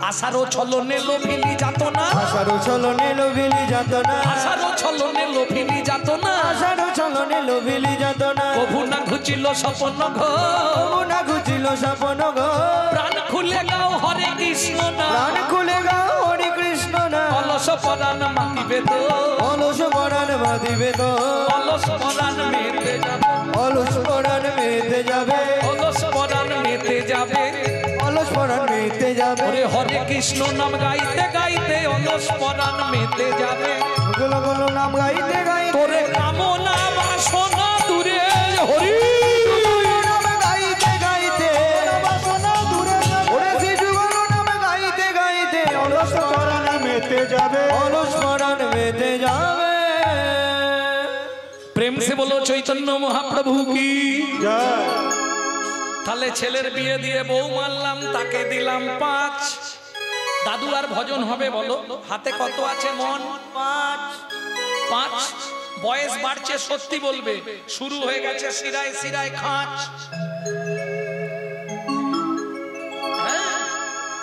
আশারও ছলনে লোভিলি যাত না,
আশারও ছলনে লোভিলি যাত না,
আশারও ছলনে লোভিলি যাত না,
আশারও ছলনে লোভিলি যাত না।
কভু না ঘুচিল স্বপ্ন ঘর,
কভু না ঘুচিল স্বপ্ন ঘর।
প্রাণ খুলে গাও হরে কৃষ্ণ না,
প্রাণ খুলে গাও হরে কৃষ্ণ না।
অলস পরাণ মাতিবে তো,
অলস পরাণ মাতিবে তো,
অলস পরাণ মেতে যাবে,
অলস পরাণ মেতে যাবে,
অলস পরাণ মেতে যাবে,
অলস পরাণ মেতে যাবে।
ওরে হরে কৃষ্ণ নাম গাইতে গাইতে অলস পরাণ মেতে যাবে।
গুলো গুলো নাম গাইতে গাইতে
তোরে কামনা বাসনা দূরে হরি
নাম গাইতে গাইতে বাসনা দূরে যাবে। ওরে সিধু গুলো নাম গাইতে গাইতে অলস পরাণ
মেতে যাবে,
অলস পরাণ মেতে যাবে।
প্রেম সে বলো চৈতন্য মহাপ্রভু কি
জয়।
তাহলে ছেলের বিয়ে দিয়ে বউ মানলাম, তাকে দিলাম 5। দাদু আর ভজন হবে বলো? হাতে কত আছে মন? 5। বয়স বাড়ছে, সত্যি বলবে, শুরু হয়ে গেছে শিরায় শিরায় খাঁচ। হ্যাঁ?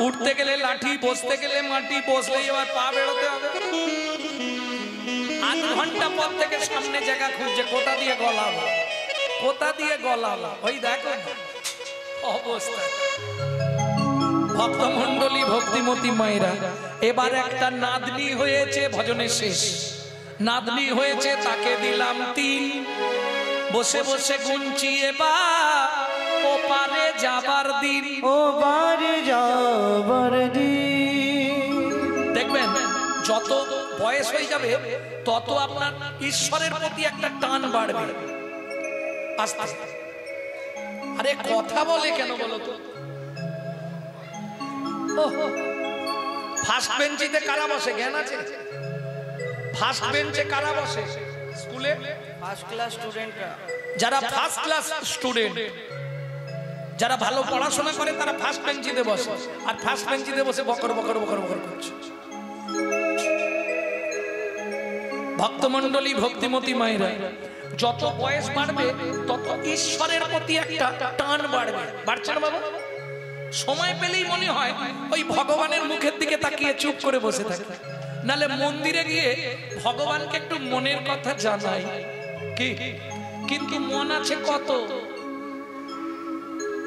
উঠতে গেলে লাঠি, বসতে গেলে মাটি, বসলেই এবার পা বেরোতে হবে। 8 ঘন্টা পর থেকে সামনে জায়গা খুঁজছে, কোথা দিয়ে গলাবো, কোথা দিয়ে গলাবো। ওই দেখো অবস্থা। ভক্তমণ্ডলী ভক্তিমতী মায়েরা, এবার একটা নাতনি হয়েছে, ভজনের শেষ নাতনি হয়েছে, তাকে দিলাম 3। বসে বসে গুনছি এবার ওপারে যাবার দিন,
ও বারে যাবার দিন।
দেখবেন যত বয়স হয়ে যাবে তত আপনার ঈশ্বরের প্রতি একটা টান বাড়বে আস্তে আস্তে। আরে কথা বলে কেন বলো তো? ফার্স্ট বেঞ্চিতে কারা বসে জ্ঞান আছে? ফার্স্ট বেঞ্চে কারা বসে স্কুলে?
ফার্স্ট ক্লাস স্টুডেন্টরা।
যারা ফার্স্ট ক্লাস স্টুডেন্ট, যারা ভালো পড়াশোনা করে তারা ফার্স্ট বেঞ্চিতে বসে, আর ফার্স্ট বেঞ্চিতে বসে বকর বকর বকর বকর করছে। ভক্তমণ্ডলী ভক্তিমতী মায়েরা, যত বয়স বাড়বে তত ঈশ্বরের প্রতি একটা টান বাড়বে। বাড়ছে না বাবা? সময় পেলেই মনে হয় ওই ভগবানের মুখের দিকে তাকিয়ে চুপ করে বসে থাকে, নালে মন্দিরে গিয়ে ভগবানকে একটু মনের কথা জানাই কি, কিন্তু মন আছে কত?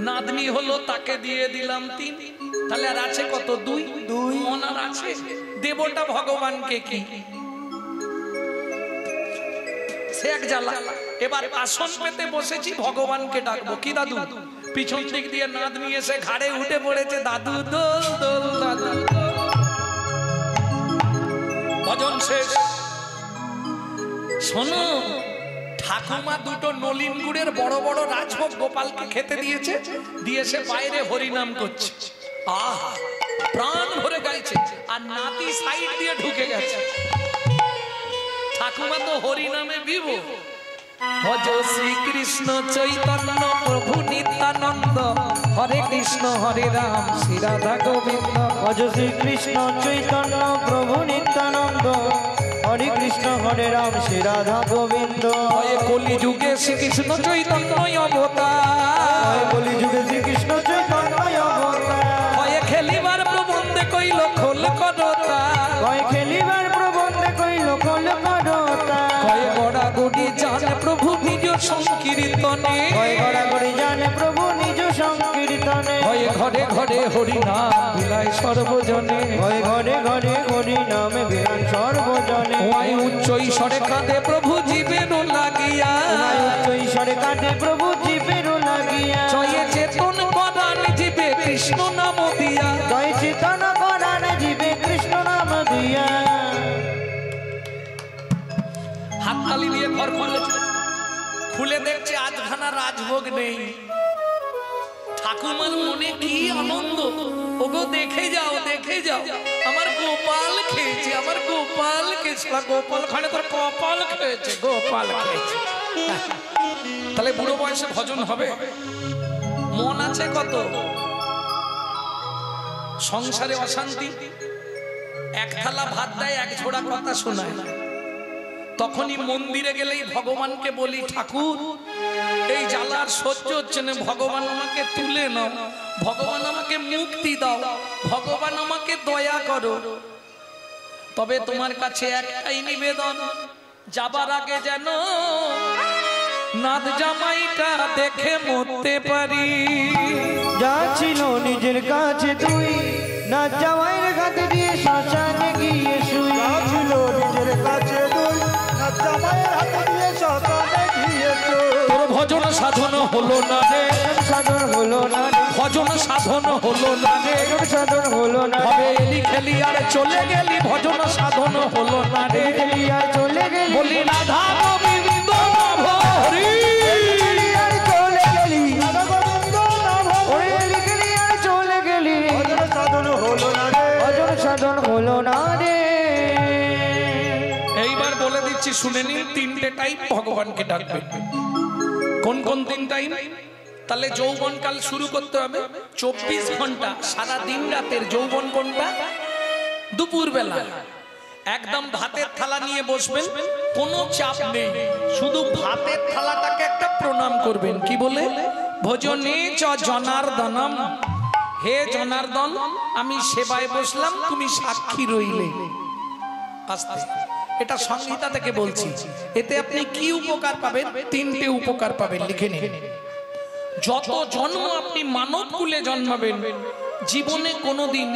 নাতনি হলো, তাকে দিয়ে দিলাম 3, তাহলে আর আছে কত? 2। মন আর আছে, দেবটা ভগবানকে কি সে এক জ্বালা। এবার আসন পেতে বসেছি, ভগবানকে ডাকবো কি দাদু? পিছন দিক দিয়ে নাতনি এসে ঘাড়ে উঠে পড়েছে, দাদু দোল দোল দাদু। ভজন শেষ। শোনো, ঠাকুমা 2টো নলিন গুড়ের বড় বড় রাজভোগ গোপালকে খেতে দিয়েছে, দিয়ে সে বাইরে হরিনাম করছে। আহা, প্রাণ ভরে গাইছে, আর নাতি সাইড দিয়ে ঢুকে গেছে। ঠাকুমা তো হরিনামে বিভোর। ভজ শ্রীকৃষ্ণ চৈতন্য প্রভু নিত্যানন্দ, হরে কৃষ্ণ হরে রাম শ্রী রাধা গোবিন্দ।
ভজ শ্রীকৃষ্ণ চৈতন্য প্রভু নিত্যানন্দ, হরে কৃষ্ণ হরে রাম শ্রী রাধা গোবিন্দ।
হয়ে কলি যুগে শ্রীকৃষ্ণ চৈতন্য অবতার,
হয়ে কলি যুগে শ্রীকৃষ্ণ চৈতন্য অবতার।
হয়ে খেলিবার প্রবন্ধে কইল খোল করতা,
হয়ে খেলিবার প্রবন্ধে কইল খোল করতা।
হয়ে গড়াগড়ি জানে প্রভু নিজ সংকীর্তনে,
হয়ে গড়াগড়ি জানে প্রভু নিজ সংকীর্তনে।
হয়ে ঘরে ঘরে হরিনাম বিলায় সর্বজনে,
হয়ে ঘরে ঘরে হরি নামে বিরান সর্বজনে।
ওয়াই উচ্চ ঈশ্বরে কাঁদে প্রভু জীবের লাগিয়া,
উচ্চ ঈশ্বরে কাঁদে প্রভু জীবের লাগিয়া।
জয়ে চেতন করান জীবে কৃষ্ণ নাম দিয়া,
জয় চেতন করান জীবে কৃষ্ণ নাম দিয়া।
হাততালি দিয়ে ঘর খুলেছে, খুলে দেখছে 8খানা রাজভোগ নেই। ঠাকুমার মনে কি আনন্দ, ওগো দেখে যাও দেখে যাও, আমার গোপাল খেয়েছে, আমার গোপাল খেয়েছে। গোপাল খানে তোর কপাল খেয়েছে, গোপাল খেয়েছে। তাহলে বুড়ো বয়সে ভজন হবে? মন আছে কত? সংসারে অশান্তি, এক থালা ভাত দেয়, এক ঝোড়া কথা শোনায়। তখনই মন্দিরে গেলেই ভগবানকে বলি, ঠাকুর এই জ্বালার সহ্য হচ্ছে না, ভগবান আমাকে তুলে নাও, ভগবান আমাকে মুক্তি দাও, ভগবান আমাকে দয়া করো। তবে তোমার কাছে একটাই নিবেদন, যাবার আগে যেন নাদ জামাইটা দেখে মরতে পারি।
যা ছিল নিজের কাছে তুই না জামাইয়ের কাছে দিয়ে শ্মশানে গিয়ে শুই।
যা ছিল নিজের কাছে তুই না জামাইয়ের হাতে দিয়ে শ্মশানে গিয়ে শুই।
তোর ভজন সাধন হলো না রে,
সাধন হলো না রে,
ভজন সাধন হলো না রে,
সাধন হলো না
হবে এলি খেলি আর চলে গেলি, ভজন সাধন হলো না রে।
রে, আর চলে গেলি
বলি রাধা গোবিন্দ নাভ হরি,
আর চলে গেলি, ওরে লিখলি আর চলে গেলি,
ভজন সাধন হলো না রে,
ভজন সাধন হলো না রে।
এইবার বলে দিচ্ছি শুনে নিন, তিনটে টাইম ভগবানকে ডাকবেন। কোন কোন তিন টাইম? তাহলে যৌবনকাল শুরু করতে হবে 24 ঘন্টা, সারা দিন রাতের যৌবন কোনটা? দুপুর বেলা। একদম ভাতের থালা নিয়ে বসবেন, কোনো চাপ নেই, শুধু ভাতের থালাটাকে একটা প্রণাম করবেন। কি বলে? ভজনে চ জনার্দনম, হে জনার্দন আমি সেবায় বসলাম, তুমি সাক্ষী রইলে। আস্তে, এটা সংহিতা থেকে বলছি। এতে আপনি কি উপকার পাবেন? তিনটে উপকার পাবেন, লিখে নিন। যত জন্ম আপনি মানব কুলে জন্মাবেন, জীবনে কোনোদিন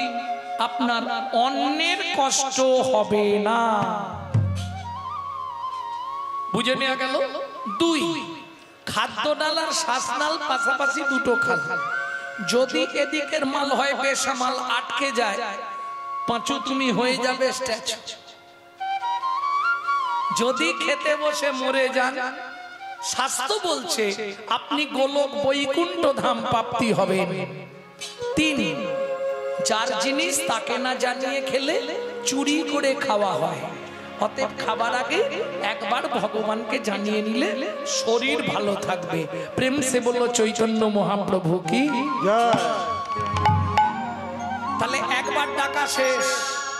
আপনার অন্যের কষ্ট হবে না। বুঝে নেওয়া গেল? 2, খাদ্য ডাল আর শ্বাসনাল পাশাপাশি দুটো খাল। যদি এদিকের মাল হয় বেসামাল, আটকে যায়, পাঁচু তুমি হয়ে যাবে স্ট্যাচু। যদি খেতে বসে মরে যান, শাস্ত্র বলছে আপনি গোলক বৈকুণ্ঠ ধাম প্রাপ্তি হবেন। 3, যার জিনিস তাকে না জানিয়ে খেলে চুরি করে খাওয়া হয়। অতএব খাবার আগে একবার ভগবানকে জানিয়ে নিলে শরীর ভালো থাকবে। প্রেম সে বললো চৈতন্য মহাপ্রভু কি
জয়।
তাহলে একবার ডাকা শেষ।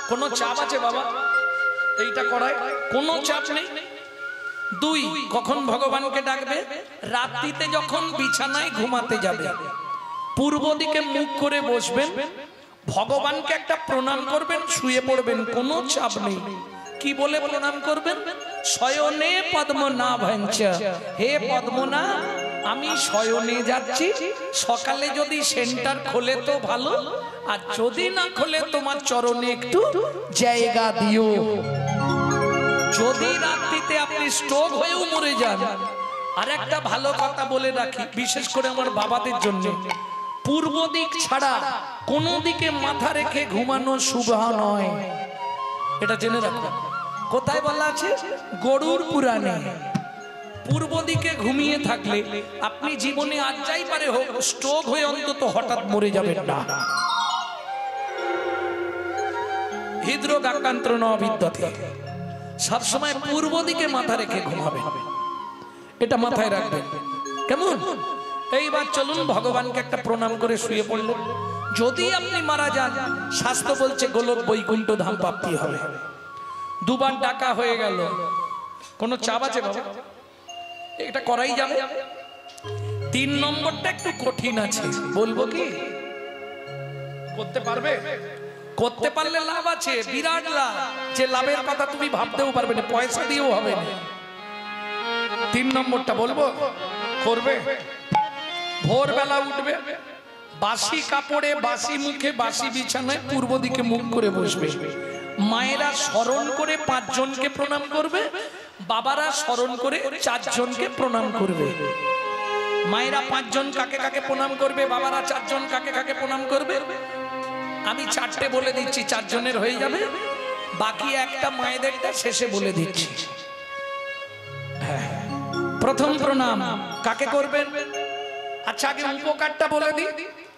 কোনো চাপ আছে বাবা এইটা করায়? কোনো চাপ নেই। 2, কখন ভগবানকে ডাকবে? রাত্রিতে যখন বিছানায় ঘুমাতে যাবে, পূর্ব দিকে মুখ করে বসবেন, ভগবানকে একটা প্রণাম করবেন, শুয়ে পড়বেন, কোনো চাপ নেই। কি বলে প্রণাম করবেন? শয়নে পদ্মনাভঞ্চ, হে পদ্মনাভ আমি শয়নে যাচ্ছি, সকালে যদি সেন্টার খোলে তো ভালো, আর যদি না খোলে তোমার চরণে একটু জায়গা দিও। যদি রাত্রিতে আপনি স্ট্রোক হয়েও মরে যান, আর একটা ভালো কথা বলে রাখি, বিশেষ করে আমার বাবাদের জন্য, পূর্ব দিক ছাড়া কোন দিকে মাথা রেখে ঘুমানো শুভ নয়, এটা জেনে রাখুন। কোথায় বলা আছে? গরুর পুরাণে। পূর্ব দিকে ঘুমিয়ে থাকলে আপনি জীবনে আজ যাই পারে হোক স্ট্রোক হয়ে অন্তত হঠাৎ মরে যাবেন না। হৃদরোগ আক্রান্ত নবিদ্যতে, সবসময় পূর্ব দিকে মাথা রেখে ঘুমাবেন, এটা মাথায় রাখবেন। কেমন? এইবার চলুন ভগবানকে একটা প্রণাম করে শুয়ে পড়লেন। যদি আপনি মারা যান, শাস্ত্র বলছে গোলক বৈকুণ্ঠ ধাম প্রাপ্তি হবে। 2 বার ডাকা হয়ে গেল, কোনো চাপ আছে বাবা? এটা করাই যাবে। 3 নম্বরটা একটু কঠিন আছে, বলবো কি? করতে পারবে? করতে পারলে লাভ আছে, বিরাট লাভ। যে লাভের কথা তুমি ভাবতেও পারবে না, পয়সা দিয়েও হবে না। 3 নম্বরটা বলবো, করবে? ভোরবেলা উঠবে, বাসি কাপড়ে, বাসি মুখে, বাসি বিছানায় পূর্ব দিকে মুখ করে বসবে। মায়েরা স্মরণ করে 5 জনকে প্রণাম করবে, বাবারা স্মরণ করে 4 জনকে প্রণাম করবে। মায়েরা 5 জন কাকে কাকে প্রণাম করবে, বাবারা 4 জন কাকে কাকে প্রণাম করবে। আমি 4টে বলে দিচ্ছি, 4 জনের হয়ে যাবে, বাকি একটা মায়েদেরটা শেষে বলে দিচ্ছি। প্রথম প্রণাম কাকে করবেন? আচ্ছা আগে উপকারটা বলে দিই,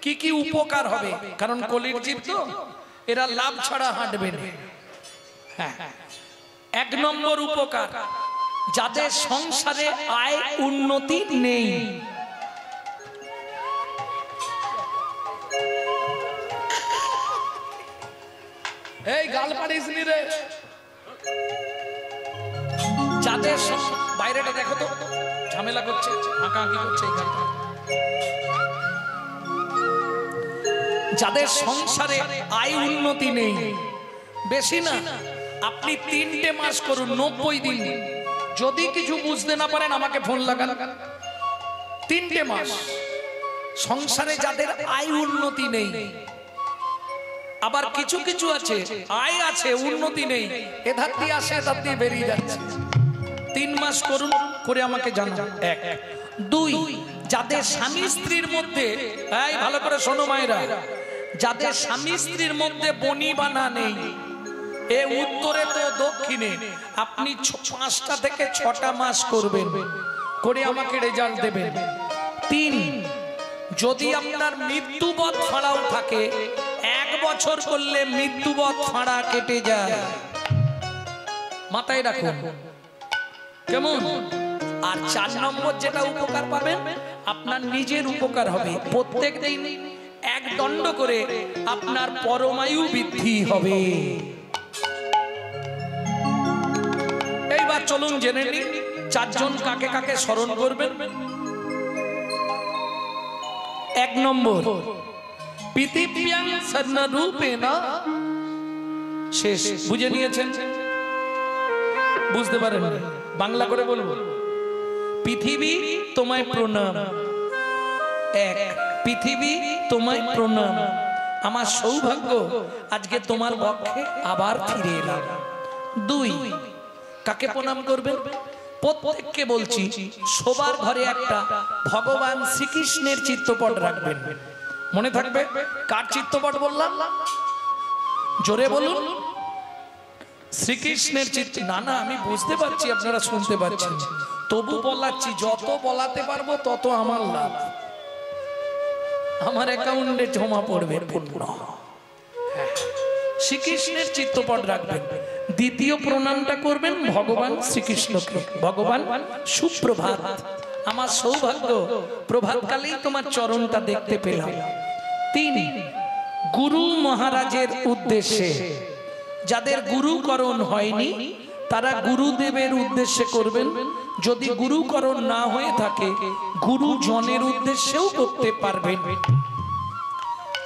কি কি উপকার হবে, কারণ কলির জীব তো এরা লাভ ছাড়া হাঁটবে না। হ্যাঁ, 1 নম্বর উপকার, যাদের সংসারে আয় উন্নতি নেই, এই গাল পাড়িস নি রে, যাদের বাইরেটা দেখো তো ঝামেলা করছে, আঁকাআঁকি করছে, যাদের সংসারে আয় উন্নতি নেই, বেশি না, আপনি 3টে মাস করুন, 90 দিন। যদি কিছু বুঝতে না পারেন আমাকে ফোন লাগান। 3টে মাস সংসারে যাদের আয় উন্নতি নেই, আবার কিছু কিছু আছে আয় আছে উন্নতি নেই, এধার দিয়ে আসে এধার দিয়ে বেরিয়ে যাচ্ছে। 3 মাস করুন, করে আমাকে জানান। 1 2 যাদের স্বামী স্ত্রীর মধ্যে, এই ভালো করে শোনো মায়েরা, যাদের স্বামী স্ত্রীর মধ্যে বনিবানা নেই, এ উত্তরে তো দক্ষিণে, আপনি 5টা থেকে 6টা মাস করবেন, করে আমাকে রেজাল্ট দেবেন। 3 যদি আপনার মৃত্যুবৎ ফাঁড়াও থাকে, 1 বছর করলে মৃত্যুবৎ ফাঁড়া কেটে যায়, মাথায় রাখুন কেমন। আর 4 নম্বর যেটা উপকার পাবেন, আপনার নিজের উপকার হবে। প্রত্যেক দিন 1 দণ্ড করে আপনার পরমায়ু বৃদ্ধি হবে। এইবার চলুন জেনে নিন 4 জন কাকে কাকে স্মরণ করবেন। 1 নম্বর, পৃথিব্যাং সন্নরূপেণ, শেষ, বুঝে নিয়েছেন? বুঝতে পারেন? বাংলা করে বলবো, পৃথিবী তোমায় প্রণাম। 1 পৃথিবী তোমায় প্রণাম, আমার সৌভাগ্য আজকে তোমার পক্ষে আবার ফিরে এলাম। 2 কাকে প্রণাম করবেন? প্রত্যেককে বলছি, সবার ঘরে একটা ভগবান শ্রীকৃষ্ণের চিত্রপট রাখবেন। মনে থাকবে কার চিত্রপট বললাম? জোরে বলুন। শ্রীকৃষ্ণের চিত্র। না না, আমি বুঝতে পারছি আপনারা শুনতে পাচ্ছেন, তবু বলাচ্ছি, যত বলাতে পারবো তত আমার লাভ, আমার অ্যাকাউন্টে জমা পড়বে পূর্ণ। শ্রীকৃষ্ণের চিত্রপট রাখবেন। 2য় প্রণামটা করবেন ভগবান শ্রীকৃষ্ণকে। ভগবান সুপ্রভাত, আমার সৌভাগ্য প্রভাতকালেই তোমার চরণটা দেখতে পেলাম। 3 গুরু মহারাজের উদ্দেশ্যে, যাদের গুরুকরণ হয়নি তারা গুরুদেবের উদ্দেশ্যে করবেন। যদি গুরুকরণ না হয়ে থাকে, গুরুজনের উদ্দেশ্যেও করতে পারবেন।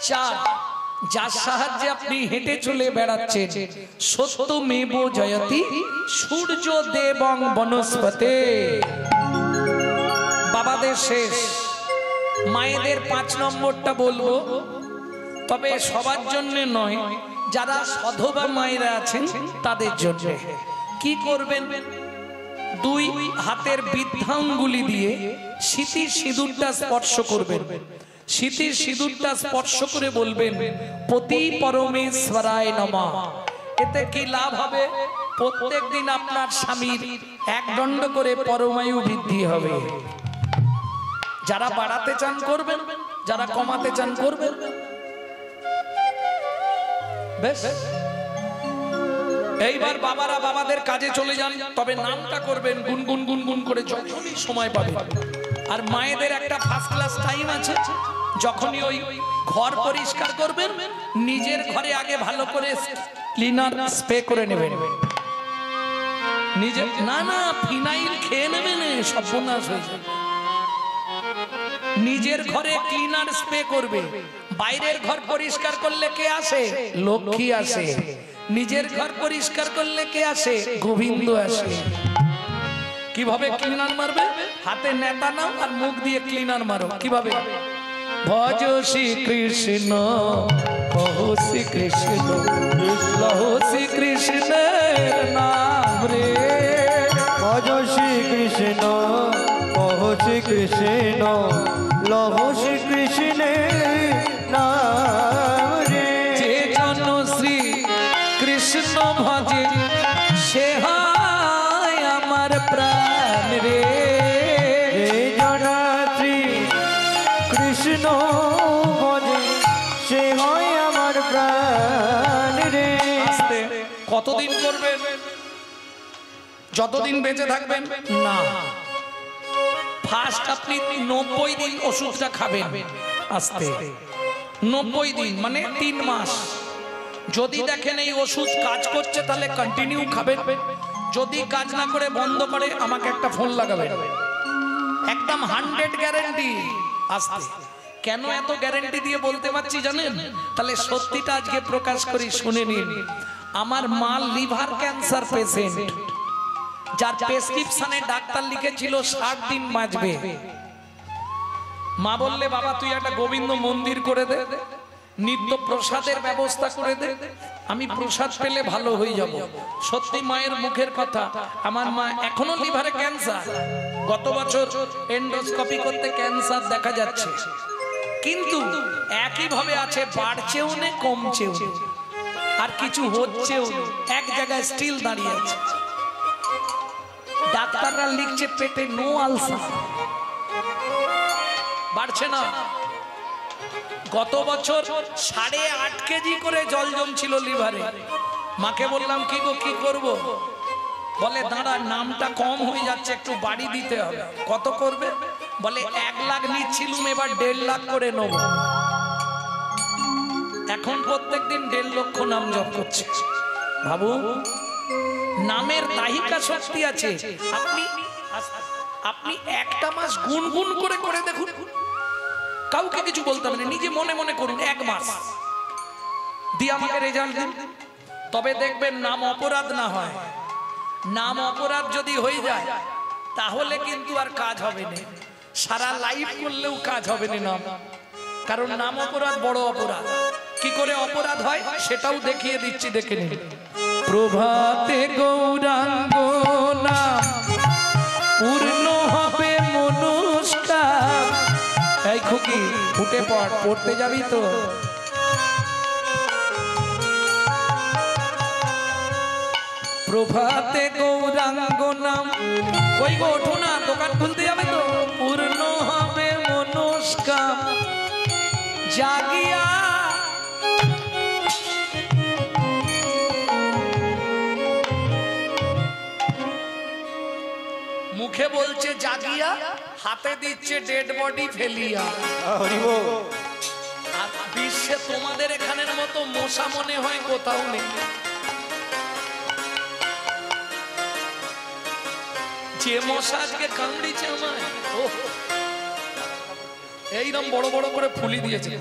4 যার সাহায্যে আপনি হেঁটে চলে বেড়াচ্ছেন, সত্যমেব জয়তি সূর্য দেবং বনস্পতে। বাবাদের শেষ, মায়েদের 5 নম্বরটা বলবো, তবে সবার জন্য নয়, যারা সধবা মায়েরা আছেন তাদের জন্য। কি করবেন? 2 হাতের বৃদ্ধাঙ্গুলি দিয়ে সিঁথির সিঁদুরটা স্পর্শ করবেন। সিঁথির সিঁদুরটা স্পর্শ করে বলবেন পতি পরমেশ্বরায় নমঃ। এতে কি লাভ হবে? প্রত্যেক দিন আপনার স্বামীর 1 দণ্ড করে পরমায়ু বৃদ্ধি হবে। যারা বাড়াতে চান করবেন, যারা কমাতে চান করবেন। বেশ, এইবার বাবারা বাবাদের কাজে চলে যান, তবে নামটা করবেন গুনগুন গুনগুন করে যখনই সময় পাবেন। আর মায়েদের একটা ফার্স্ট ক্লাস টাইম আছে, যখনই ওই ঘর পরিষ্কার করবেন, নিজের ঘরে আগে ভালো করে ক্লিনার স্প্রে করে নেবেন। নিজে না না, ফিনাইল খেয়ে নেবেন, সর্বনাশ হয়ে যাবে। নিজের ঘরে ক্লিনার স্প্রে করবে। বাইরের ঘর পরিষ্কার করলে কে আসে? লক্ষ্মী আসে। নিজের ঘর পরিষ্কার করলে কে আসে? গোবিন্দ আসে। কিভাবে ক্লিনার মারবে? হাতে নেতা নাও আর মুখ দিয়ে ক্লিনার মারো। কিভাবে? ভজ শ্রী কৃষ্ণ, কহো শ্রী কৃষ্ণ, লহো শ্রী কৃষ্ণের নাম রে।
ভজ শ্রী কৃষ্ণ, কহো শ্রী কৃষ্ণ, লহো শ্রী কৃষ্ণের নাম রে।
যে জন শ্রী কৃষ্ণ ভজে, সে হয় আমার প্রাণ রে।
যে জন শ্রী
করবেন যতদিন বেঁচে থাকবেন না। ফার্স্ট আপনি 90 দিন ওষুধটা খাবেন আস্তে, 90 দিন মানে 3 মাস। যদি দেখেন এই ওষুধ কাজ করছে তাহলে কন্টিনিউ খাবেন, যদি কাজ না করে বন্ধ করে আমাকে একটা ফোন লাগাবেন, একদম 100 গ্যারান্টি। আস্তে কেন এত গ্যারান্টি দিয়ে বলতে পারছি জানেন? তাহলে সত্যিটা আজকে প্রকাশ করি, শুনে নিন। আমার মা লিভার ক্যান্সার পেশেন্ট, যার প্রেসক্রিপশনে ডাক্তার লিখেছিল 60 দিন বাঁচবে। মা বললে বাবা তুই একটা গোবিন্দ মন্দির করে দে, নিত্য প্রসাদের ব্যবস্থা করে দে, আমি প্রসাদ পেলে ভালো হয়ে যাব। সত্যি মায়ের মুখের কথা, আমার মা এখনো লিভারে ক্যান্সার, গত বছর এন্ডোস্কোপি করতে ক্যান্সার দেখা যাচ্ছে, কিন্তু একইভাবে আছে, বাড়ছেও না কমছেও না, আর কিছু হচ্ছেও না, এক জায়গায় স্টিল দাঁড়িয়ে আছে। ডাক্তাররা লিখছে পেটে নো আলসার, বাড়ছে না। গত বছর 8.5 কেজি করে জল জমছিল লিভারে। মাকে বললাম কি গো কি করব? বলে দাঁড়া, নামটা কম হয়ে যাচ্ছে, একটু বাড়ি দিতে হবে। কত করবে? বলে 1 লাখ নিচ্ছিলুম, এবার 1.5 লাখ করে নেব। এখন প্রত্যেকদিন 1.5 লক্ষ নাম জপ করছে। ভাবু, নামের দাহিকা শক্তি আছে। আপনি একটা মাস গুনগুন করে করে দেখুন, কাউকে কিছু বলতে হবে না, নিজে মনে মনে করুন 1 মাস দিয়ে আমাকে রেজাল্ট দিন, তবে দেখবেন নাম অপরাধ না হয়। নাম অপরাধ যদি হয়ে যায় তাহলে কিন্তু আর কাজ হবে না, সারা লাইফ করলেও কাজ হবে না নাম, কারণ নাম অপরাধ বড় অপরাধ। কি করে অপরাধ হয় সেটাও দেখিয়ে দিচ্ছি, দেখে নিন। প্রভাতে গৌরাঙ্গ নাম পূর্ণ হবে মনস্কার। এই খুকি উঠে পড়, পড়তে যাবি তো? প্রভাতে গৌরাঙ্গ নাম, কই গো ওঠো না, দোকান খুলতে যাবে তো? পূর্ণ হবে মনস্কার জাগিয়া, মুখে বলছে জাগিয়া, হাতে দিচ্ছে ডেড বডি ফেলিয়া। আর বিশ্বে তোমাদের এখানের মতো মশা মনে হয় কোথাও নেই। যে মশা আজকে কামড়িছে আমায়, এইরকম বড় বড় করে ফুলি দিয়েছে।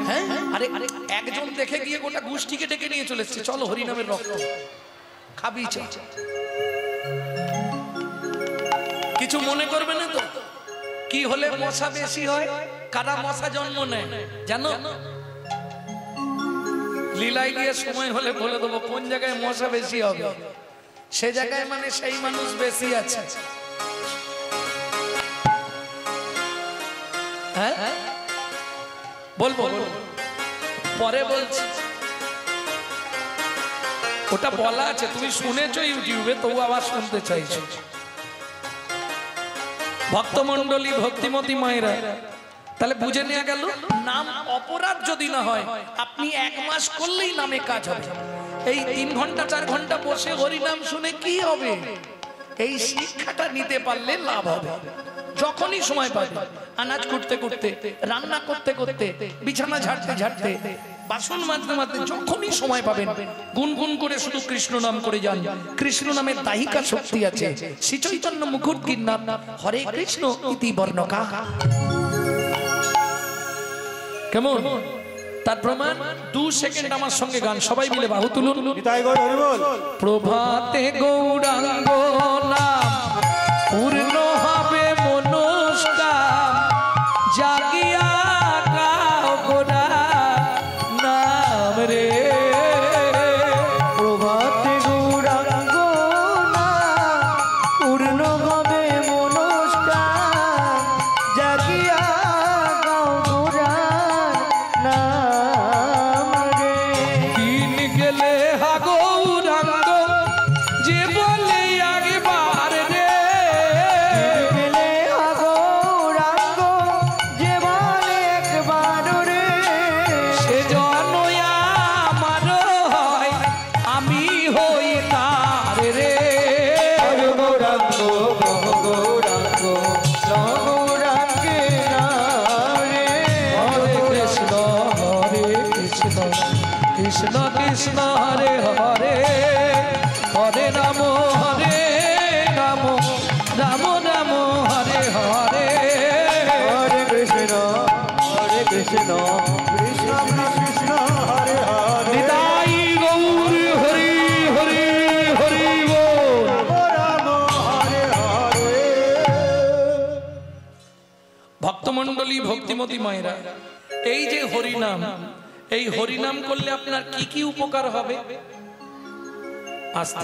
হ্যাঁ, আরে একজন দেখে গিয়ে গোটা গোষ্ঠীকে ডেকে নিয়ে চলে এসছে, চলো হরিনামের রক্ত খাবি। কিছু মনে করবে না তো? কি হলে মশা বেশি হয়, কারা মশা জন্ম নেয় জানো? লীলায় গিয়ে সময় হলে বলে দেবো কোন জায়গায় মশা বেশি হবে, সে জায়গায় মানে সেই মানুষ বেশি আছে। হ্যাঁ বলবো, পরে বলছি, ওটা বলা আছে, তুমি শুনেছো ইউটিউবে, তবু আবার শুনতে চাইছো। ভক্তমন্ডলী ভক্তিমতী মায়েরা, তাহলে বুঝে নেওয়া গেল নাম অপরাধ যদি না হয়, আপনি 1 মাস করলেই নামে কাজ হবে। এই 3 ঘন্টা 4 ঘন্টা বসে হরিনাম শুনে কি হবে? এই শিক্ষাটা নিতে পারলে লাভ হবে। যখনই সময় পাবে, আনাজ করতে করতে, রান্না করতে করতে, বিছানা ঝাড়তে ঝাড়তে, বাসন মাজতে মাজতে, যখনই সময় পাবেন গুনগুন করে শুধু কৃষ্ণ নাম করে যান। কৃষ্ণ নামের দাহিকা শক্তি আছে। শ্রী চৈতন্য মুকুট গিরনার হরে কৃষ্ণ ইতি বর্ণকা। কেমন? তার প্রমাণ 2 সেকেন্ড আমার সঙ্গে গান, সবাই মিলে বাহু তুলুন। প্রভাতে গৌরাঙ্গ নাম পূর্ণ হবে মনস্কার জাগিয়া গাও গোরা নাম রে।
প্রভাতে গৌরাঙ্গ নাম পূর্ণ হবে মনস্কার জাগিয়া গাও গোরা নাম রে।
দিন গেলে হা গৌরাঙ্গ যে বলে একবার রে,
কৃষ্ণ
কৃষ্ণ কৃষ্ণ হরে হরে
নিতাই গৌর হরি হরি হরি বল।
রাম হরে হরে।
ভক্তমণ্ডলী ভক্তিমতী মায়েরা, এই যে হরিনাম, এই হরিনাম করলে আপনার কি কি উপকার হবে? আস্তে